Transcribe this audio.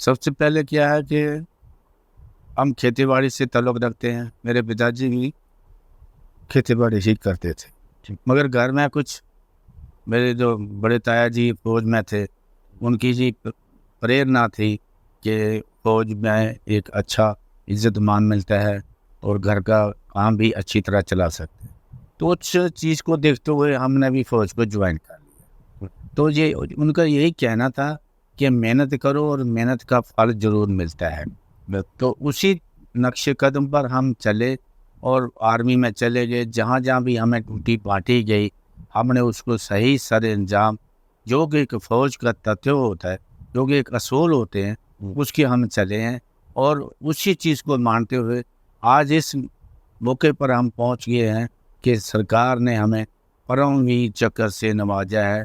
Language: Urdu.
سب سے پہلے کیا ہے کہ ہم کھیتی باڑی سے تعلق رکھتے ہیں. میرے پتا جی بھی کھیتی باڑی ہی کرتے تھے، مگر گھر میں کچھ میرے جو بڑے تایا جی فوج میں تھے، ان کی جی پریرنا تھی کہ فوج میں ایک اچھا عزت مان ملتا ہے اور گھر کا کام بھی اچھی طرح چلا سکتے ہیں. تو اس چیز کو دیکھتے ہوئے ہم نے بھی فوج کو جوائن کر لیا. تو یہ ان کا یہی کہنا تھا کہ محنت کرو اور محنت کا پھل ضرور ملتا ہے. تو اسی نقش قدم پر ہم چلے اور آرمی میں چلے گئے. جہاں جہاں بھی ہمیں ڈیوٹی بانٹی گئی ہم نے اس کو صحیح سر انجام، جو کہ ایک فوج کا تتو ہوتا ہے، جو کہ ایک اصول ہوتے ہیں، اس کے ہم چلے ہیں. اور اسی چیز کو مانتے ہوئے آج اس موقع پر ہم پہنچ گئے ہیں کہ سرکار نے ہمیں پرم ویر چکر سے نوازا ہے.